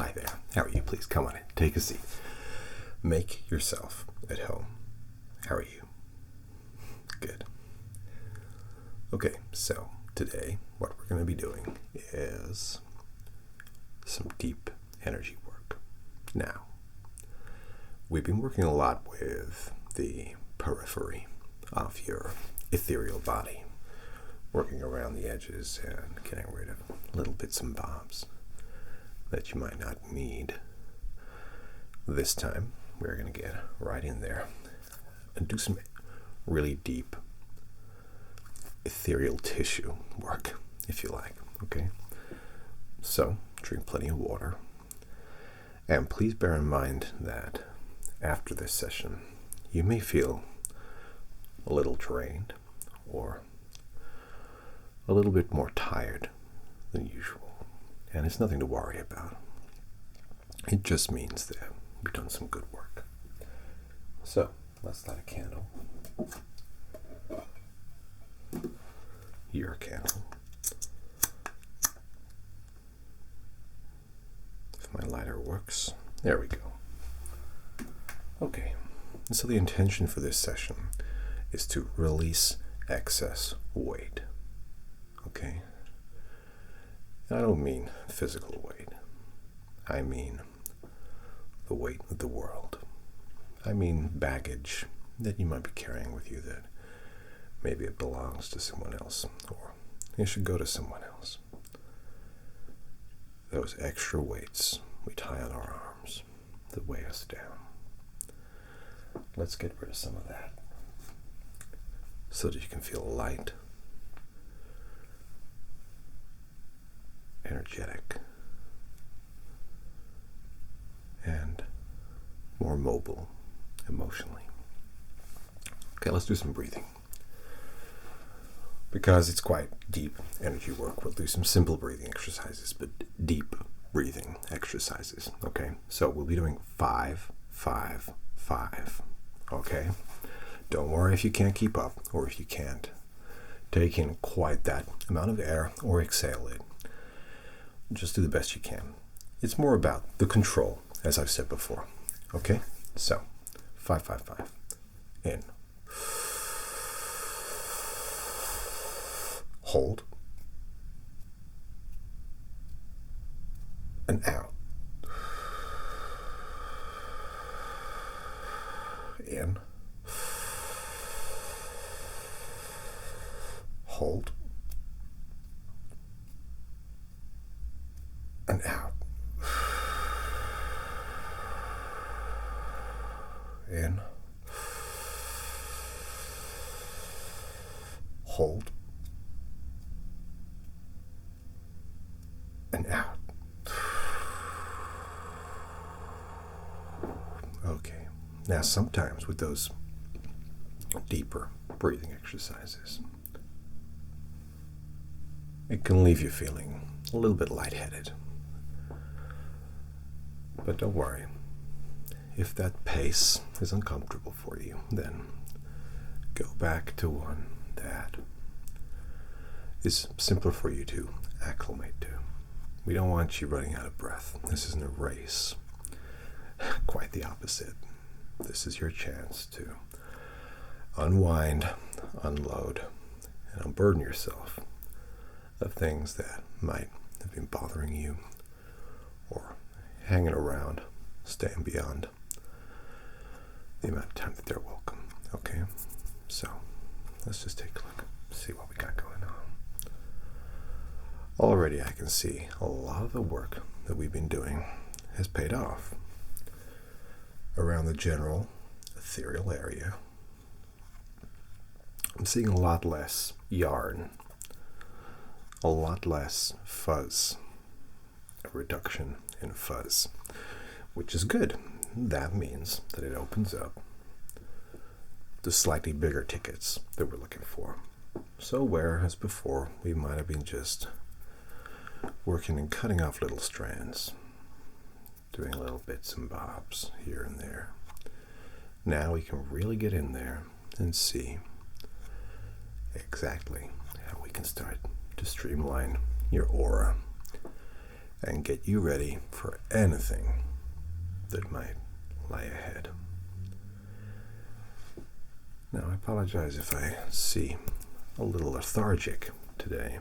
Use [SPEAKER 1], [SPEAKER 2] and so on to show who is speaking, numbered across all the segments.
[SPEAKER 1] Hi there. How are you? Please come on in. Take a seat. Make yourself at home. How are you? Good. Okay, so today what we're going to be doing is some deep energy work. Now, we've been working a lot with the periphery of your ethereal body, working around the edges and getting rid of little bits and bobs that you might not need. This time, we're going to get right in there and do some really deep ethereal tissue work, if you like, okay? So, drink plenty of water. And please bear in mind that after this session, you may feel a little drained or a little bit more tired than usual. And it's nothing to worry about. It just means that we've done some good work. So, let's light a candle. Your candle. If my lighter works. There we go. Okay. And so the intention for this session is to release excess weight. Okay? And I don't mean physical weight. I mean the weight of the world. I mean baggage that you might be carrying with you that maybe it belongs to someone else, or it should go to someone else. Those extra weights we tie on our arms that weigh us down. Let's get rid of some of that so that you can feel light, energetic, and more mobile emotionally. Okay, let's do some breathing. Because it's quite deep energy work, we'll do some simple breathing exercises, but deep breathing exercises, okay? So we'll be doing 5, 5, 5, okay? Don't worry if you can't keep up, or if you can't take in quite that amount of air, or exhale it. Just do the best you can. It's more about the control, as I've said before, okay? So, 5, 5, 5, in. Hold. And out. In. Hold. And out. In. Hold. And out. Okay. Now sometimes with those deeper breathing exercises, it can leave you feeling a little bit lightheaded. But don't worry. If that pace is uncomfortable for you, then go back to one that is simpler for you to acclimate to. We don't want you running out of breath. This isn't a race. Quite the opposite. This is your chance to unwind, unload, and unburden yourself of things that might have been bothering you or hanging around, staying beyond the amount of time that they're welcome. Okay? So, let's just take a look, see what we got going on. Already I can see a lot of the work that we've been doing has paid off. Around the general ethereal area, I'm seeing a lot less yarn, a lot less fuzz, a reduction in fuzz, which is good. That means that it opens up the slightly bigger tickets that we're looking for. So whereas before we might have been just working and cutting off little strands, doing little bits and bobs here and there, now we can really get in there and see exactly how we can start to streamline your aura and get you ready for anything that might lie ahead. Now, I apologize if I seem a little lethargic today.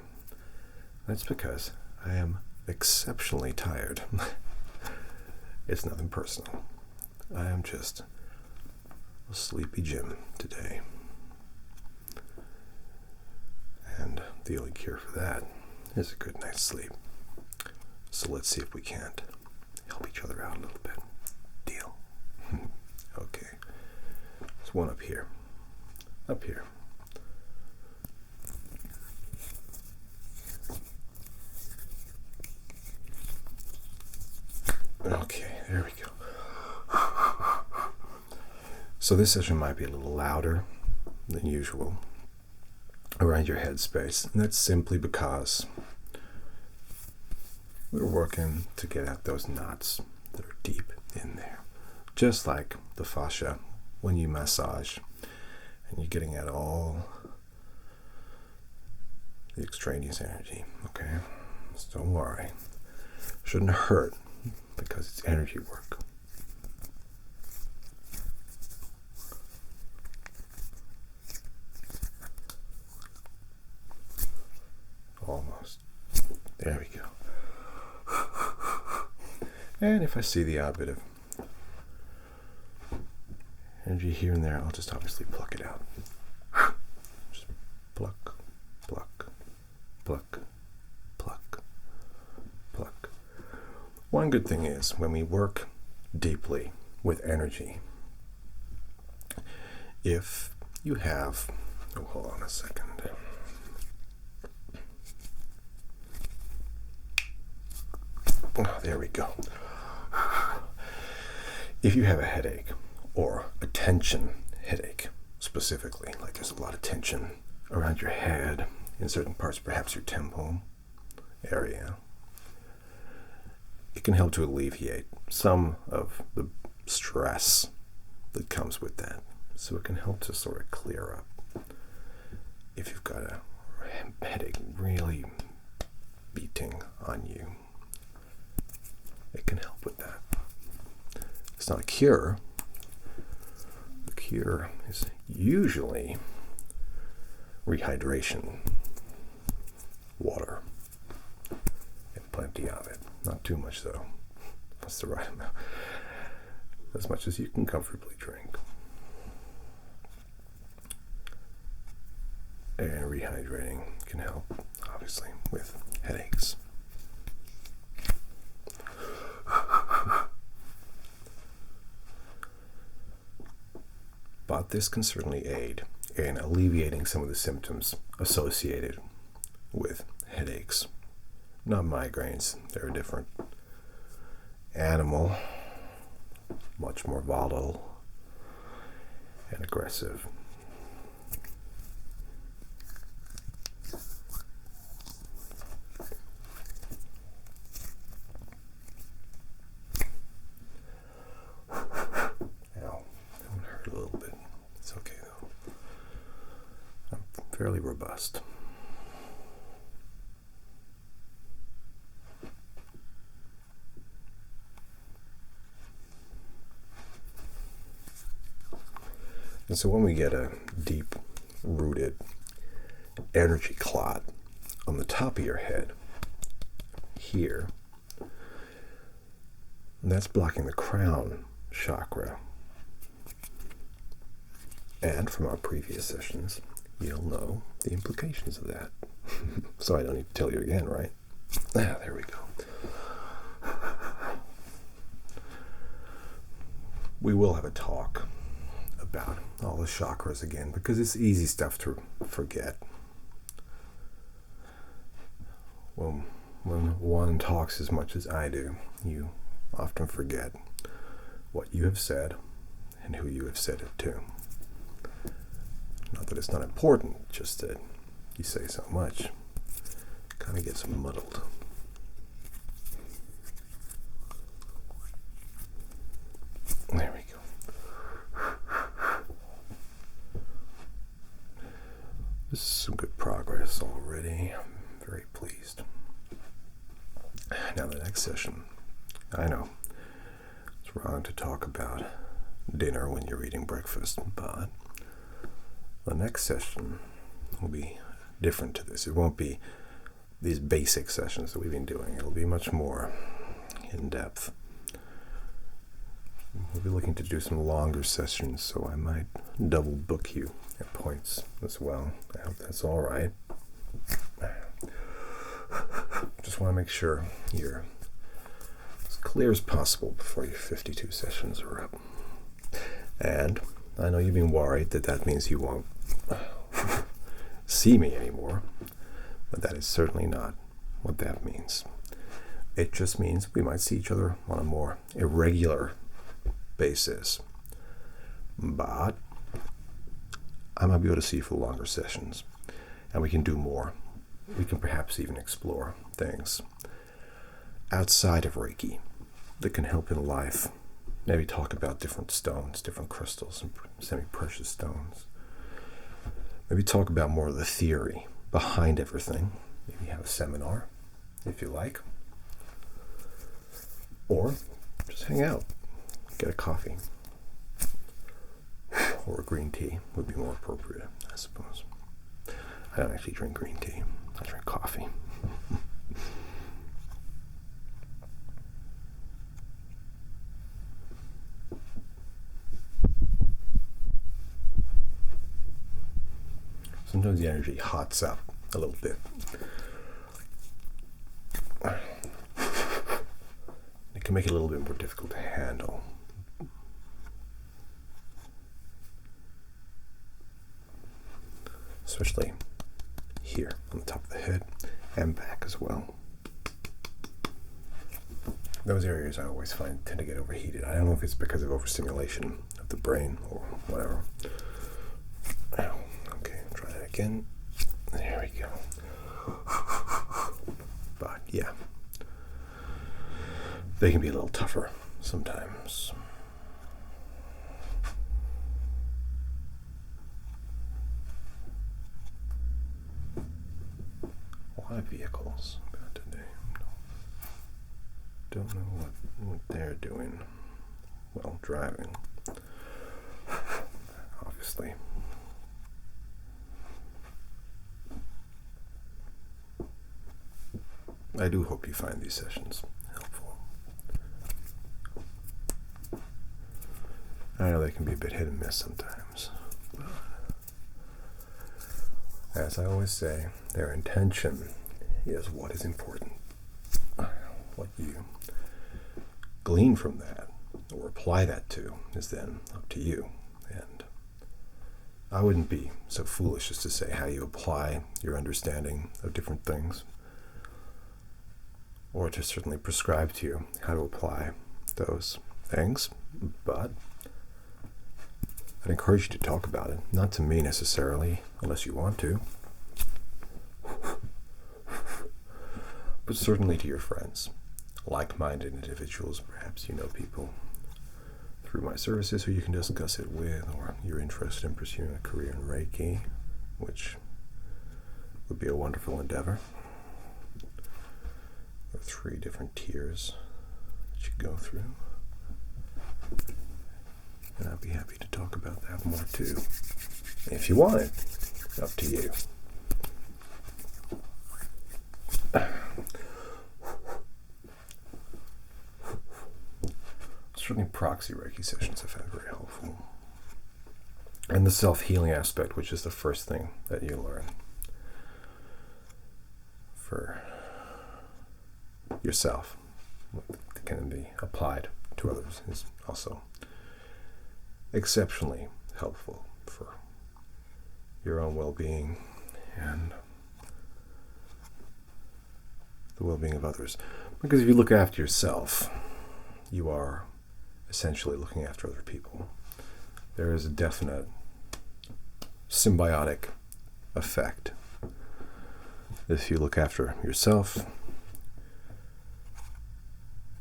[SPEAKER 1] That's because I am exceptionally tired. It's nothing personal. I am just a sleepy Jim today. And the only cure for that is a good night's sleep. So let's see if we can't help each other out a little bit. Deal? Okay. There's one up here. Up here. Okay, there we go. So this session might be a little louder than usual around your head space, and that's simply because we're working to get at those knots that are deep in there. Just like the fascia when you massage, and you're getting at all the extraneous energy, okay? So don't worry. Shouldn't hurt because it's energy work. Almost. There we go. And if I see the odd bit of energy here and there, I'll just obviously pluck it out. Just pluck, pluck, pluck, pluck, pluck. One good thing is when we work deeply with energy, if you have, oh, hold on a second. Oh, there we go. If you have a headache, or a tension headache specifically, like there's a lot of tension around your head, in certain parts, perhaps your temple area, it can help to alleviate some of the stress that comes with that. So it can help to sort of clear up. If you've got a headache really beating on you, it can help with that. It's not a cure. The cure is usually rehydration, water, and plenty of it. Not too much though. That's the right amount. As much as you can comfortably drink. And rehydrating can help, obviously, with headaches. But this can certainly aid in alleviating some of the symptoms associated with headaches. Not migraines, they're a different animal, much more volatile and aggressive. Fairly robust. And so when we get a deep-rooted energy clot on the top of your head, here, that's blocking the crown chakra. And from our previous sessions, you'll know the implications of that. So I don't need to tell you again, right? There we go. We will have a talk about all the chakras again, because it's easy stuff to forget. When one talks as much as I do, you often forget what you have said and who you have said it to. Not that it's not important, just that you say so much, it kind of gets muddled. There we go. This is some good progress already. I'm very pleased. Now the next session. I know it's wrong to talk about dinner when you're eating breakfast, but the next session will be different to this. It won't be these basic sessions that we've been doing. It'll be much more in depth. We'll be looking to do some longer sessions, so I might double book you at points as well. I hope that's all right. Just want to make sure you're as clear as possible before your 52 sessions are up. And I know you've been worried that that means you won't see me anymore, but that is certainly not what that means. It just means we might see each other on a more irregular basis. But I might be able to see you for longer sessions, and we can do more. We can perhaps even explore things outside of Reiki that can help in life. Maybe talk about different stones, different crystals, and semi-precious stones. Maybe talk about more of the theory behind everything. Maybe have a seminar, if you like. Or just hang out, get a coffee. Or a green tea would be more appropriate, I suppose. I don't actually drink green tea. I drink coffee. Sometimes the energy hots up a little bit. It can make it a little bit more difficult to handle. Especially here on the top of the head and back as well. Those areas I always find tend to get overheated. I don't know if it's because of overstimulation of the brain or whatever. Okay, try that again. There we go. But yeah, they can be a little tougher sometimes. A lot of vehicles about today. Don't know what they're doing while driving. Obviously. I do hope you find these sessions helpful. I know they can be a bit hit and miss sometimes. But as I always say, their intention is what is important. What you glean from that or apply that to is then up to you. And I wouldn't be so foolish as to say how you apply your understanding of different things, or to certainly prescribe to you how to apply those things, but I'd encourage you to talk about it, not to me necessarily, unless you want to, but certainly to your friends, like-minded individuals. Perhaps you know people through my services who you can discuss it with, or you're interested in pursuing a career in Reiki, which would be a wonderful endeavor. There are 3 different tiers that you go through. And I'd be happy to talk about that more too. If you want it, up to you. Certainly proxy Reiki sessions have found very helpful. And the self-healing aspect, which is the first thing that you learn for yourself, what can be applied to others, is also exceptionally helpful for your own well-being and the well-being of others. Because if you look after yourself, you are essentially looking after other people. There is a definite symbiotic effect. If you look after yourself,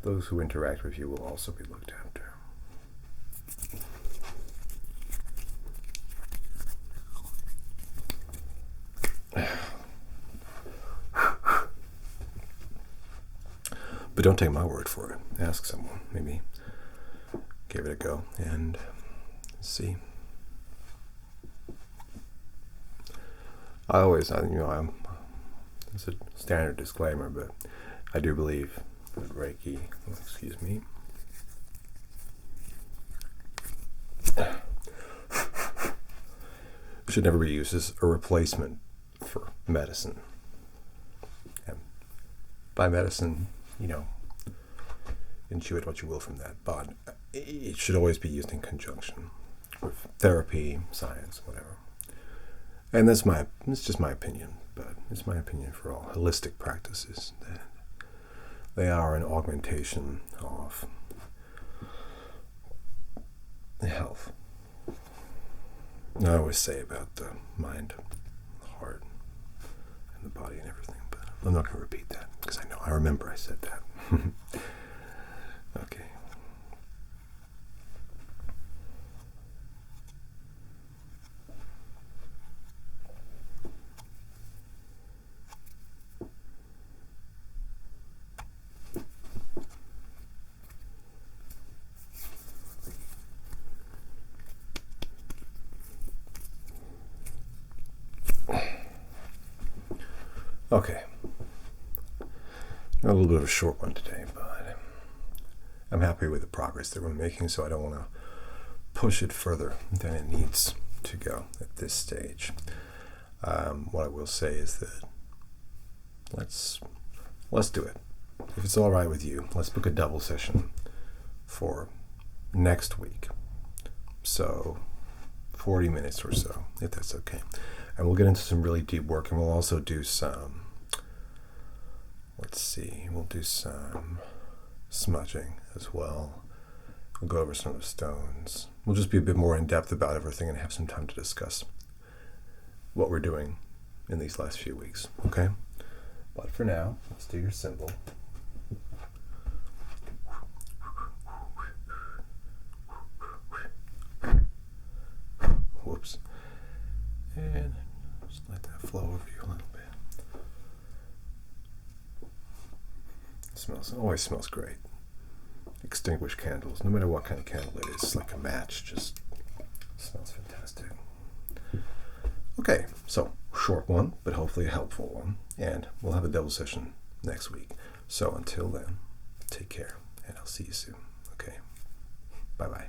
[SPEAKER 1] those who interact with you will also be looked after. But don't take my word for it. Ask someone. Maybe give it a go and see. I always, it's a standard disclaimer, but I do believe that Reiki, excuse me, should never be used as a replacement for medicine. And by medicine, intuit what you will from that, but it should always be used in conjunction with therapy, science, whatever. And it's just my opinion, but it's my opinion for all holistic practices that they are an augmentation of health. I always say about the mind, the heart, and the body and everything, but I'm not going to repeat that because I remember I said that. Okay. Okay. A little bit of a short one today, but I'm happy with the progress that we're making, so I don't want to push it further than it needs to go at this stage. What I will say is that let's do it. If it's all right with you, let's book a double session for next week. So 40 minutes or so, if that's okay. And we'll get into some really deep work, and we'll also do some, we'll do some smudging as well. We'll go over some of the stones. We'll just be a bit more in depth about everything and have some time to discuss what we're doing in these last few weeks, okay? But for now, let's do your symbol. Whoops. And just let that flow over you a little bit. Always smells great. Extinguished candles, no matter what kind of candle it is, like a match, just smells fantastic. Okay, so short one, but hopefully a helpful one, and we'll have a double session next week. So until then, take care, and I'll see you soon. Okay, bye-bye.